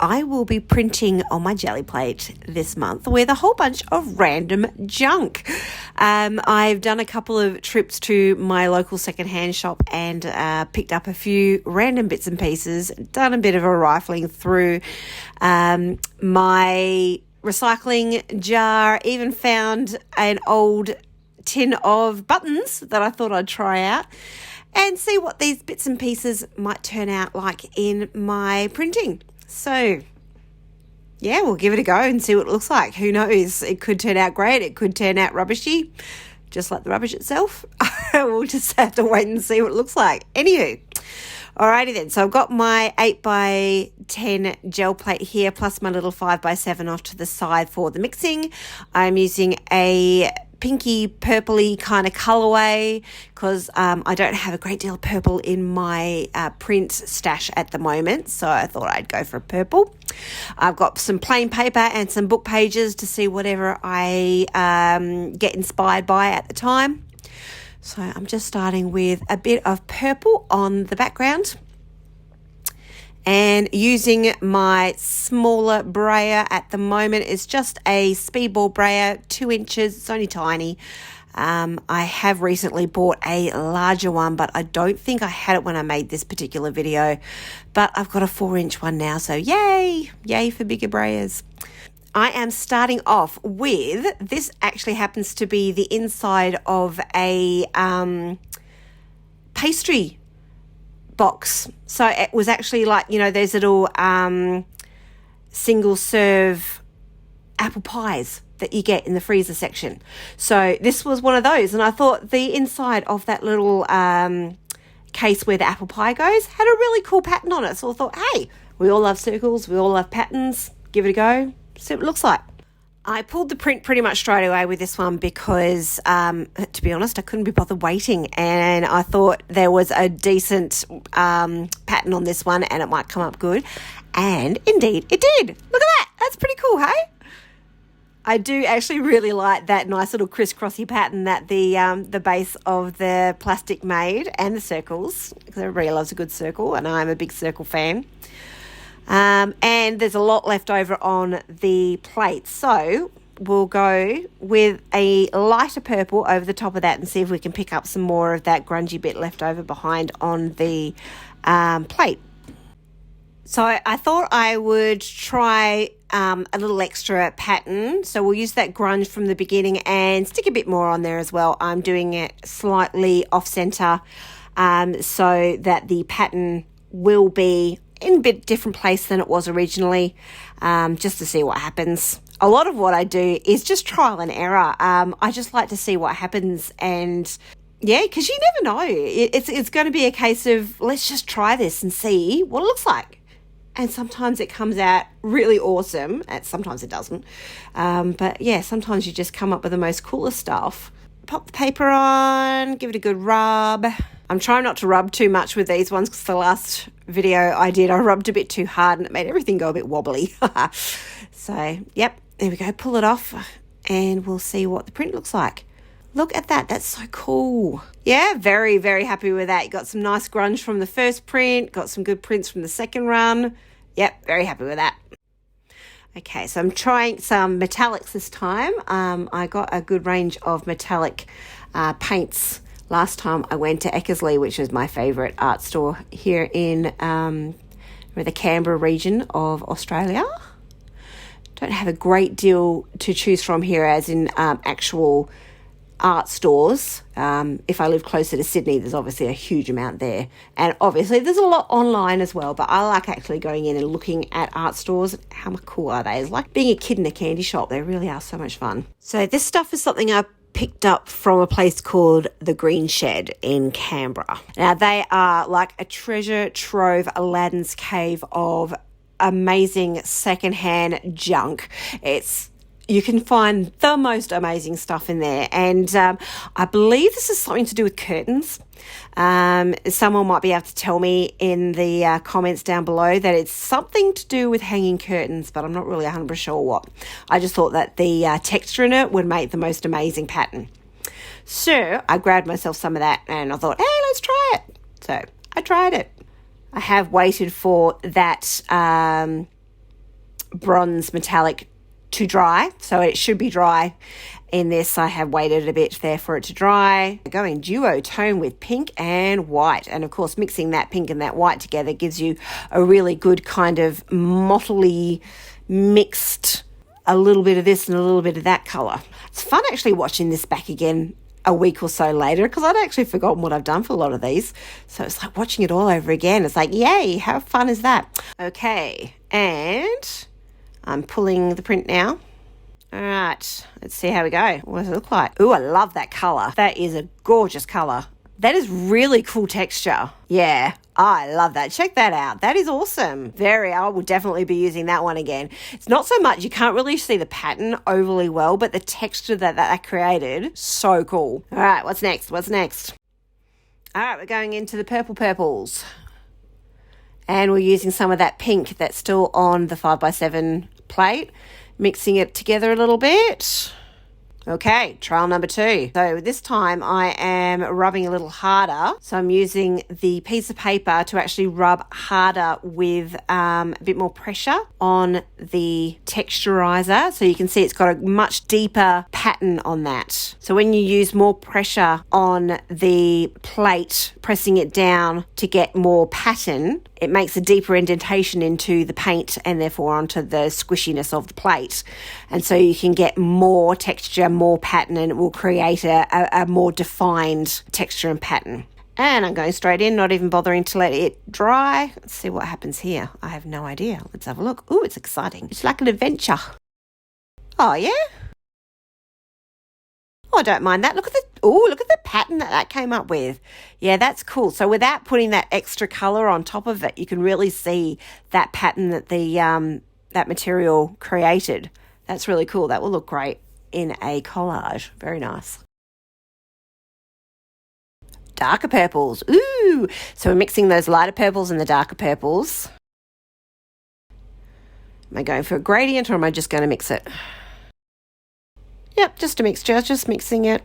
I will be printing on my Gelli plate this month with a whole bunch of random junk. I've done a couple of trips to my local secondhand shop and picked up a few random bits and pieces, done a bit of a rifling through my recycling jar, even found an old tin of buttons that I thought I'd try out and see what these bits and pieces might turn out like in my printing. So yeah, we'll give it a go and see what it looks like. Who knows? It could turn out great. It could turn out rubbishy, just like the rubbish itself. We'll just have to wait and see what it looks like. Anywho, alrighty then. So I've got my 8x10 gel plate here, plus my little 5x7 off to the side for the mixing. I'm using a pinky purpley kind of colorway because I don't have a great deal of purple in my print stash at the moment, so I thought I'd go for purple. I've got some plain paper and some book pages to see whatever I get inspired by at the time. So I'm just starting with a bit of purple on the background and using my smaller brayer at the moment. It's just a speedball brayer, 2 inches. It's only tiny. I have recently bought a larger one, but I don't think I had it when I made this particular video. But I've got a 4-inch one now, so yay! Yay for bigger brayers. I am starting off with, this actually happens to be the inside of a pastry box. So it was actually like, you know, those little single serve apple pies that you get in the freezer section. So this was one of those, and I thought the inside of that little case where the apple pie goes had a really cool pattern on it. So I thought, hey, we all love circles, we all love patterns, give it a go, see what it looks like. I pulled the print pretty much straight away with this one because, to be honest, I couldn't be bothered waiting, and I thought there was a decent pattern on this one and it might come up good. And indeed, it did. Look at that. That's pretty cool, hey? I do actually really like that nice little crisscrossy pattern that the base of the plastic made, and the circles, because everybody loves a good circle, and I'm a big circle fan. And there's a lot left over on the plate, so we'll go with a lighter purple over the top of that and see if we can pick up some more of that grungy bit left over behind on the plate. So I thought I would try a little extra pattern, so we'll use that grunge from the beginning and stick a bit more on there as well. I'm doing it slightly off center so that the pattern will be in a bit different place than it was originally, just to see what happens. A lot of what I do is just trial and error. I just like to see what happens, and yeah, because you never know. It's going to be a case of let's just try this and see what it looks like. And sometimes it comes out really awesome, and sometimes it doesn't. But yeah, sometimes you just come up with the most coolest stuff. Pop the paper on, give it a good rub. I'm trying not to rub too much with these ones because the last video I did, I rubbed a bit too hard and it made everything go a bit wobbly. So, yep, there we go. Pull it off and we'll see what the print looks like. Look at that. That's so cool. Yeah, very, very happy with that. You got some nice grunge from the first print, got some good prints from the second run. Yep, very happy with that. Okay, so I'm trying some metallics this time. I got a good range of metallic paints last time I went to Eckersley, which is my favourite art store here in the Canberra region of Australia. Don't have a great deal to choose from here, as in actual art stores. If I live closer to Sydney, there's obviously a huge amount there, and obviously there's a lot online as well, but I like actually going in and looking at art stores. How cool are they? It's like being a kid in a candy shop. They really are so much fun. So this stuff is something I picked up from a place called the Green Shed in Canberra. Now they are like a treasure trove, Aladdin's cave of amazing secondhand junk. You can find the most amazing stuff in there. And I believe this is something to do with curtains. Someone might be able to tell me in the comments down below that it's something to do with hanging curtains, but I'm not really 100% sure what. I just thought that the texture in it would make the most amazing pattern. So I grabbed myself some of that and I thought, hey, let's try it. So I tried it. I have waited for that bronze metallic to dry. So it should be dry in this. I have waited a bit there for it to dry. Going duo tone with pink and white. And of course, mixing that pink and that white together gives you a really good kind of mottly mixed, a little bit of this and a little bit of that colour. It's fun actually watching this back again a week or so later, because I'd actually forgotten what I've done for a lot of these. So it's like watching it all over again. It's like, yay, how fun is that? Okay, and I'm pulling the print now. All right, let's see how we go. What does it look like? Ooh, I love that colour. That is a gorgeous colour. That is really cool texture. Yeah, I love that. Check that out. That is awesome. I will definitely be using that one again. It's not so much, you can't really see the pattern overly well, but the texture that created, so cool. All right, what's next? All right, we're going into the purples. And we're using some of that pink that's still on the 5x7 plate, mixing it together a little bit. Okay, trial number 2. So this time I am rubbing a little harder. So I'm using the piece of paper to actually rub harder with a bit more pressure on the texturizer. So you can see it's got a much deeper pattern on that. So when you use more pressure on the plate, pressing it down to get more pattern, it makes a deeper indentation into the paint and therefore onto the squishiness of the plate. And so you can get more texture, more pattern, and it will create a more defined texture and pattern. And I'm going straight in, not even bothering to let it dry. Let's see what happens here. I have no idea. Let's have a look. Ooh, it's exciting. It's like an adventure. Oh, yeah? Oh, I don't mind that. Look at the pattern that came up with. Yeah, that's cool. So without putting that extra color on top of it, you can really see that pattern that that material created. That's really cool. That will look great in a collage. Very nice. Darker purples. Ooh! So we're mixing those lighter purples and the darker purples. Am I going for a gradient or am I just going to mix it? Yep, just a mixture, just mixing it.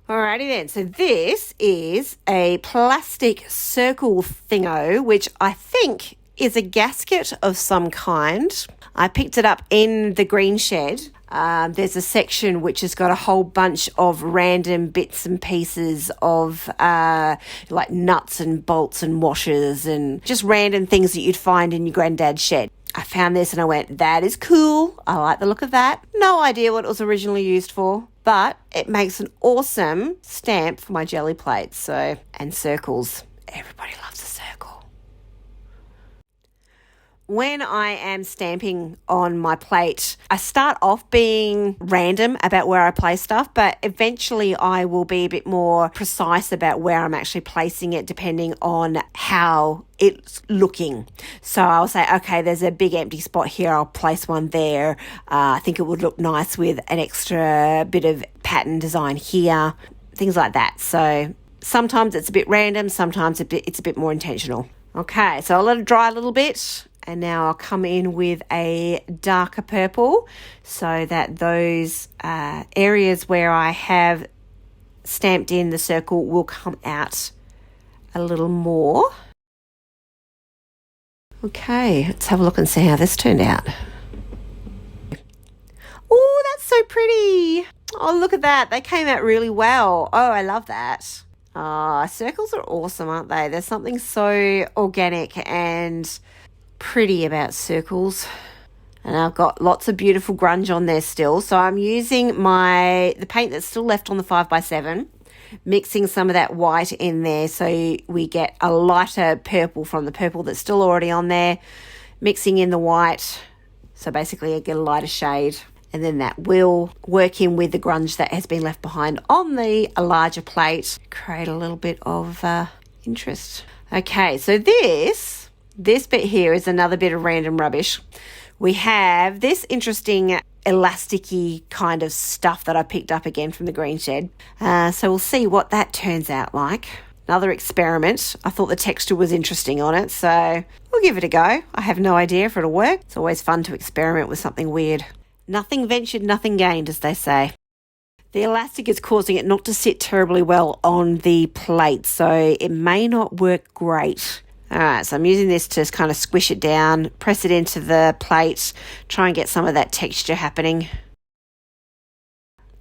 Alrighty then, so this is a plastic circle thingo, which I think is a gasket of some kind. I picked it up in the green shed. There's a section which has got a whole bunch of random bits and pieces of like nuts and bolts and washers and just random things that you'd find in your granddad's shed. I found this and I went, that is cool. I like the look of that. No idea what it was originally used for, but it makes an awesome stamp for my jelly plates. And circles. Everybody loves a circle. When I am stamping on my plate, I start off being random about where I place stuff, but eventually I will be a bit more precise about where I'm actually placing it depending on how it's looking. So I'll say, okay, there's a big empty spot here. I'll place one there. I think it would look nice with an extra bit of pattern design here, things like that. So sometimes it's a bit random, sometimes it's a bit more intentional. Okay, so I'll let it dry a little bit. And now I'll come in with a darker purple so that those areas where I have stamped in the circle will come out a little more. Okay, let's have a look and see how this turned out. Oh, that's so pretty. Oh, look at that. They came out really well. Oh, I love that. Circles are awesome, aren't they? There's something so organic and pretty about circles. And I've got lots of beautiful grunge on there still. So I'm using the paint that's still left on the 5x7, mixing some of that white in there so we get a lighter purple from the purple that's still already on there, mixing in the white. So basically I get a lighter shade. And then that will work in with the grunge that has been left behind on the larger plate, create a little bit of interest. Okay, so this bit here is another bit of random rubbish. We have this interesting elasticy kind of stuff that I picked up again from the green shed. So we'll see what that turns out like. Another experiment. I thought the texture was interesting on it, so we'll give it a go. I have no idea if it'll work. It's always fun to experiment with something weird. Nothing ventured, nothing gained, as they say. The elastic is causing it not to sit terribly well on the plate, so it may not work great. All right, so I'm using this to kind of squish it down, press it into the plate, try and get some of that texture happening.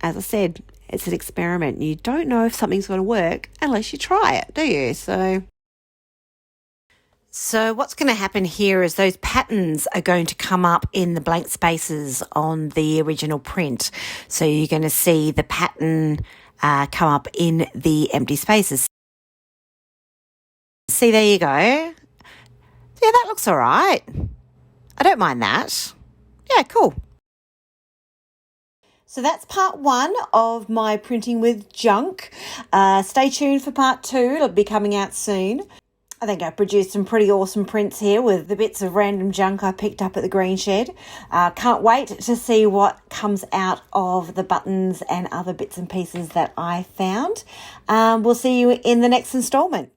As I said, it's an experiment. You don't know if something's going to work unless you try it, do you? So what's going to happen here is those patterns are going to come up in the blank spaces on the original print. So you're going to see the pattern come up in the empty spaces. See, there you go. Yeah, that looks all right. I don't mind that. Yeah, cool. So that's part 1 of my printing with junk. Stay tuned for part 2. It'll be coming out soon. I think I produced some pretty awesome prints here with the bits of random junk I picked up at the green shed. Can't wait to see what comes out of the buttons and other bits and pieces that I found. We'll see you in the next installment.